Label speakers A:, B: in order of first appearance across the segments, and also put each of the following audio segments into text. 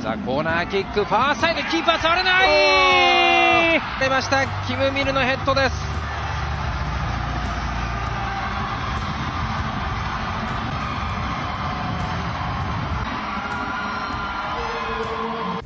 A: さあコーナーキックファーサイドキーパー触れない出ましたキム・ミルのヘッドです。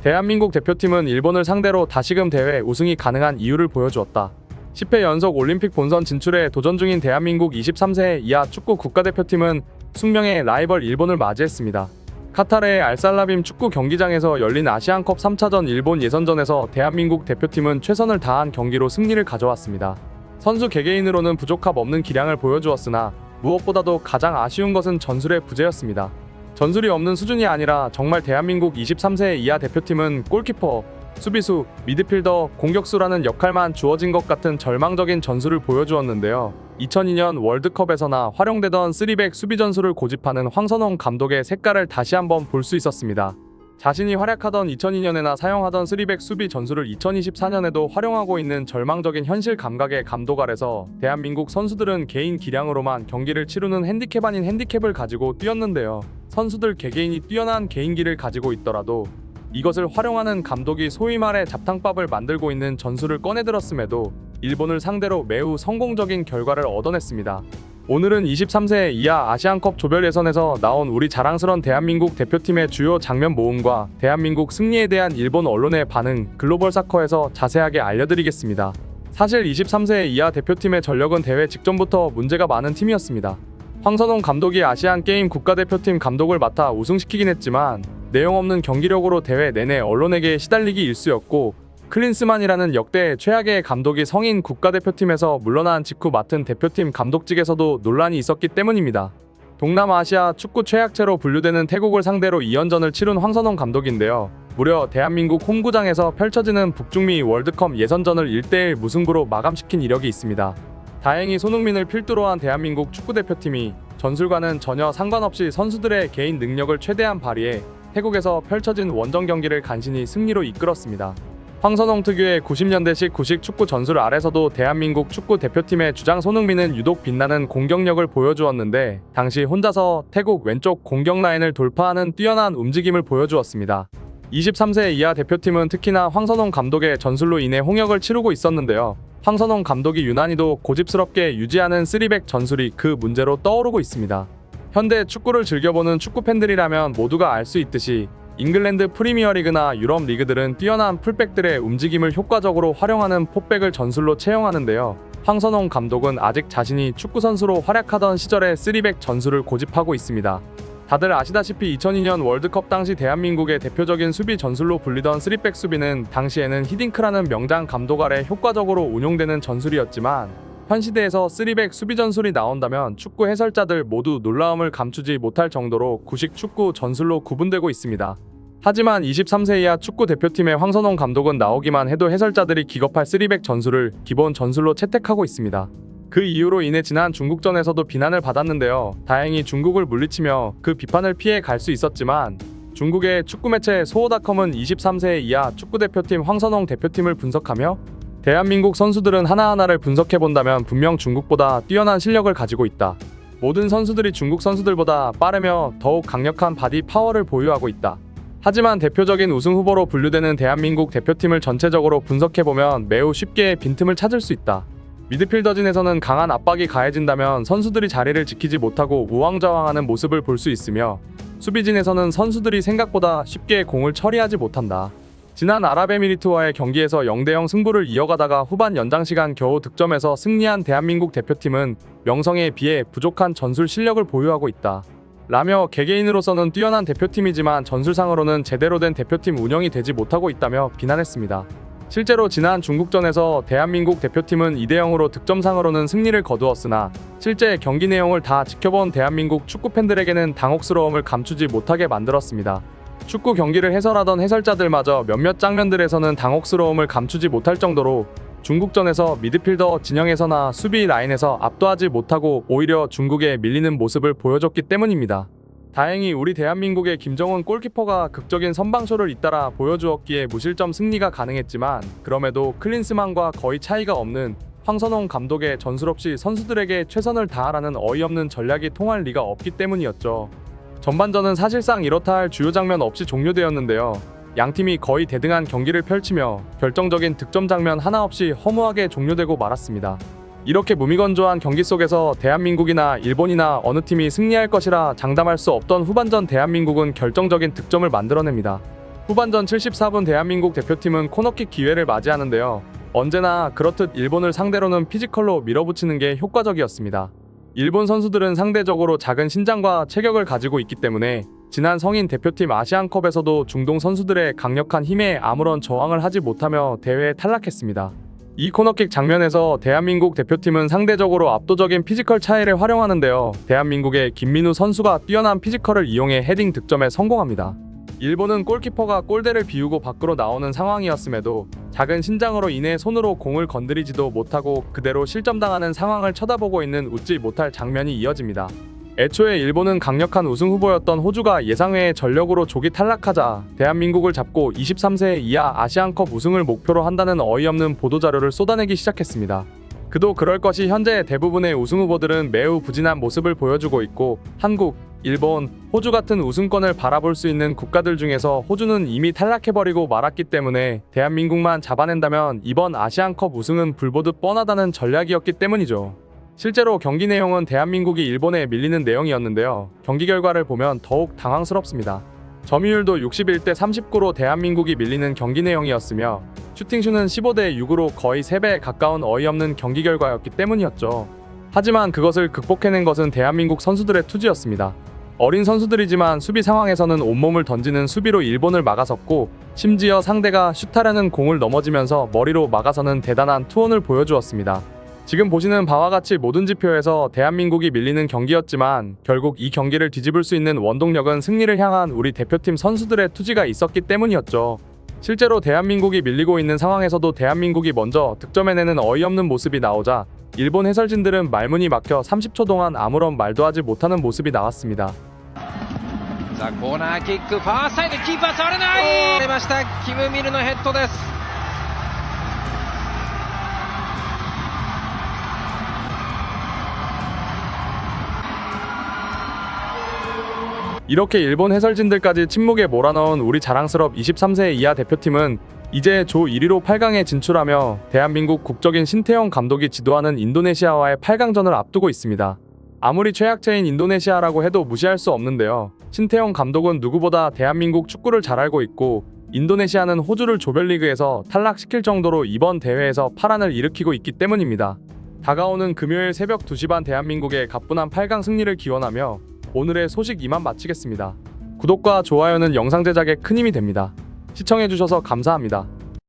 B: 대한민국 대표팀은 일본을 상대로 다시금 대회 우승이 가능한 이유를 보여주었다. 10회 연속 올림픽 본선 진출에 도전 중인 대한민국 23세 이하 축구 국가대표팀은 숙명의 라이벌 일본을 맞이했습니다. 카타르의 알살라빔 축구 경기장에서 열린 아시안컵 3차전 일본 예선전에서 대한민국 대표팀은 최선을 다한 경기로 승리를 가져왔습니다. 선수 개개인으로는 부족함 없는 기량을 보여주었으나 무엇보다도 가장 아쉬운 것은 전술의 부재였습니다. 전술이 없는 수준이 아니라 정말 대한민국 23세 이하 대표팀은 골키퍼, 수비수, 미드필더, 공격수라는 역할만 주어진 것 같은 절망적인 전술을 보여주었는데요. 2002년 월드컵에서나 활용되던 3백 수비 전술을 고집하는 황선홍 감독의 색깔을 다시 한번 볼 수 있었습니다. 자신이 활약하던 2002년에나 사용하던 3백 수비 전술을 2024년에도 활용하고 있는 절망적인 현실 감각의 감독 아래서 대한민국 선수들은 개인 기량으로만 경기를 치르는 핸디캡 아닌 핸디캡을 가지고 뛰었는데요. 선수들 개개인이 뛰어난 개인기를 가지고 있더라도 이것을 활용하는 감독이 소위 말해 잡탕밥을 만들고 있는 전술을 꺼내들었음에도 일본을 상대로 매우 성공적인 결과를 얻어냈습니다. 오늘은 23세 이하 아시안컵 조별 예선에서 나온 우리 자랑스런 대한민국 대표팀의 주요 장면 모음과 대한민국 승리에 대한 일본 언론의 반응, 글로벌 사커에서 자세하게 알려드리겠습니다. 사실 23세 이하 대표팀의 전력은 대회 직전부터 문제가 많은 팀이었습니다. 황선홍 감독이 아시안게임 국가대표팀 감독을 맡아 우승시키긴 했지만 내용 없는 경기력으로 대회 내내 언론에게 시달리기 일쑤였고, 클린스만이라는 역대 최악의 감독이 성인 국가대표팀에서 물러난 직후 맡은 대표팀 감독직에서도 논란이 있었기 때문입니다. 동남아시아 축구 최약체로 분류되는 태국을 상대로 2연전을 치룬 황선홍 감독인데요. 무려 대한민국 홈구장에서 펼쳐지는 북중미 월드컵 예선전을 1대1 무승부로 마감시킨 이력이 있습니다. 다행히 손흥민을 필두로 한 대한민국 축구대표팀이 전술과는 전혀 상관없이 선수들의 개인 능력을 최대한 발휘해 태국에서 펼쳐진 원정 경기를 간신히 승리로 이끌었습니다. 황선홍 특유의 90년대식 구식 축구 전술 아래서도 대한민국 축구 대표팀의 주장 손흥민은 유독 빛나는 공격력을 보여주었는데, 당시 혼자서 태국 왼쪽 공격 라인을 돌파하는 뛰어난 움직임을 보여주었습니다. 23세 이하 대표팀은 특히나 황선홍 감독의 전술로 인해 홍역을 치르고 있었는데요. 황선홍 감독이 유난히도 고집스럽게 유지하는 3백 전술이 그 문제로 떠오르고 있습니다. 현대 축구를 즐겨보는 축구 팬들이라면 모두가 알 수 있듯이 잉글랜드 프리미어리그나 유럽 리그들은 뛰어난 풀백들의 움직임을 효과적으로 활용하는 포백을 전술로 채용하는데요. 황선홍 감독은 아직 자신이 축구 선수로 활약하던 시절의 3백 전술을 고집하고 있습니다. 다들 아시다시피 2002년 월드컵 당시 대한민국의 대표적인 수비 전술로 불리던 3백 수비는 당시에는 히딩크라는 명장 감독 아래 효과적으로 운용되는 전술이었지만, 현 시대에서 3백 수비 전술이 나온다면 축구 해설자들 모두 놀라움을 감추지 못할 정도로 구식 축구 전술로 구분되고 있습니다. 하지만 23세 이하 축구 대표팀의 황선홍 감독은 나오기만 해도 해설자들이 기겁할 3백 전술을 기본 전술로 채택하고 있습니다. 그 이유로 인해 지난 중국전에서도 비난을 받았는데요. 다행히 중국을 물리치며 그 비판을 피해 갈 수 있었지만, 중국의 축구 매체 소호닷컴은 23세 이하 축구대표팀 황선홍 대표팀을 분석하며 대한민국 선수들은 하나하나를 분석해본다면 분명 중국보다 뛰어난 실력을 가지고 있다. 모든 선수들이 중국 선수들보다 빠르며 더욱 강력한 바디 파워를 보유하고 있다. 하지만 대표적인 우승 후보로 분류되는 대한민국 대표팀을 전체적으로 분석해보면 매우 쉽게 빈틈을 찾을 수 있다. 미드필더진에서는 강한 압박이 가해진다면 선수들이 자리를 지키지 못하고 우왕좌왕하는 모습을 볼 수 있으며, 수비진에서는 선수들이 생각보다 쉽게 공을 처리하지 못한다. 지난 아랍에미리트와의 경기에서 0대0 승부를 이어가다가 후반 연장시간 겨우 득점해서 승리한 대한민국 대표팀은 명성에 비해 부족한 전술 실력을 보유하고 있다 라며 개개인으로서는 뛰어난 대표팀이지만 전술상으로는 제대로 된 대표팀 운영이 되지 못하고 있다며 비난했습니다. 실제로 지난 중국전에서 대한민국 대표팀은 2대0으로 득점상으로는 승리를 거두었으나 실제 경기 내용을 다 지켜본 대한민국 축구 팬들에게는 당혹스러움을 감추지 못하게 만들었습니다. 축구 경기를 해설하던 해설자들마저 몇몇 장면들에서는 당혹스러움을 감추지 못할 정도로 중국전에서 미드필더 진영에서나 수비 라인에서 압도하지 못하고 오히려 중국에 밀리는 모습을 보여줬기 때문입니다. 다행히 우리 대한민국의 김정은 골키퍼가 극적인 선방쇼를 잇따라 보여주었기에 무실점 승리가 가능했지만, 그럼에도 클린스만과 거의 차이가 없는 황선홍 감독의 전술 없이 선수들에게 최선을 다하라는 어이없는 전략이 통할 리가 없기 때문이었죠. 전반전은 사실상 이렇다 할 주요 장면 없이 종료되었는데요. 양팀이 거의 대등한 경기를 펼치며 결정적인 득점 장면 하나 없이 허무하게 종료되고 말았습니다. 이렇게 무미건조한 경기 속에서 대한민국이나 일본이나 어느 팀이 승리할 것이라 장담할 수 없던 후반전 대한민국은 결정적인 득점을 만들어냅니다. 후반전 74분 대한민국 대표팀은 코너킥 기회를 맞이하는데요. 언제나 그렇듯 일본을 상대로는 피지컬로 밀어붙이는 게 효과적이었습니다. 일본 선수들은 상대적으로 작은 신장과 체격을 가지고 있기 때문에 지난 성인 대표팀 아시안컵에서도 중동 선수들의 강력한 힘에 아무런 저항을 하지 못하며 대회에 탈락했습니다. 이 코너킥 장면에서 대한민국 대표팀은 상대적으로 압도적인 피지컬 차이를 활용하는데요. 대한민국의 김민우 선수가 뛰어난 피지컬을 이용해 헤딩 득점에 성공합니다. 일본은 골키퍼가 골대를 비우고 밖으로 나오는 상황이었음에도 작은 신장으로 인해 손으로 공을 건드리지도 못하고 그대로 실점당하는 상황을 쳐다보고 있는 웃지 못할 장면이 이어집니다. 애초에 일본은 강력한 우승 후보였던 호주가 예상외의 전력으로 조기 탈락하자 대한민국을 잡고 23세 이하 아시안컵 우승을 목표로 한다는 어이없는 보도자료를 쏟아내기 시작했습니다. 그도 그럴 것이 현재 대부분의 우승 후보들은 매우 부진한 모습을 보여주고 있고 한국, 일본, 호주 같은 우승권을 바라볼 수 있는 국가들 중에서 호주는 이미 탈락해버리고 말았기 때문에 대한민국만 잡아낸다면 이번 아시안컵 우승은 불보듯 뻔하다는 전략이었기 때문이죠. 실제로 경기 내용은 대한민국이 일본에 밀리는 내용이었는데요. 경기 결과를 보면 더욱 당황스럽습니다. 점유율도 61대 39로 대한민국이 밀리는 경기 내용이었으며 슈팅슛은 15대 6으로 거의 3배에 가까운 어이없는 경기 결과였기 때문이었죠. 하지만 그것을 극복해낸 것은 대한민국 선수들의 투지였습니다. 어린 선수들이지만 수비 상황에서는 온몸을 던지는 수비로 일본을 막아섰고 심지어 상대가 슛하려는 공을 넘어지면서 머리로 막아서는 대단한 투혼을 보여주었습니다. 지금 보시는 바와 같이 모든 지표에서 대한민국이 밀리는 경기였지만 결국 이 경기를 뒤집을 수 있는 원동력은 승리를 향한 우리 대표팀 선수들의 투지가 있었기 때문이었죠. 실제로 대한민국이 밀리고 있는 상황에서도 대한민국이 먼저 득점해내는 어이없는 모습이 나오자 일본 해설진들은 말문이 막혀 30초 동안 아무런 말도 하지 못하는 모습이 나왔습니다.
A: さあコーナーキックファーサイドキーパー触れない出ましたキム・ミルのヘッドです。
B: 이렇게 일본 해설진들까지 침묵에 몰아넣은 우리 자랑스럽 23세 이하 대표팀은 이제 조 1위로 8강에 진출하며 대한민국 국적인 신태영 감독이 지도하는 인도네시아와의 8강전을 앞두고 있습니다. 아무리 최약체인 인도네시아라고 해도 무시할 수 없는데요. 신태영 감독은 누구보다 대한민국 축구를 잘 알고 있고 인도네시아는 호주를 조별리그에서 탈락시킬 정도로 이번 대회에서 파란을 일으키고 있기 때문입니다. 다가오는 금요일 새벽 2시 반 대한민국의 가뿐한 8강 승리를 기원하며 오늘의 소식 이만 마치겠습니다. 구독과 좋아요는 영상 제작에 큰 힘이 됩니다. 시청해주셔서 감사합니다.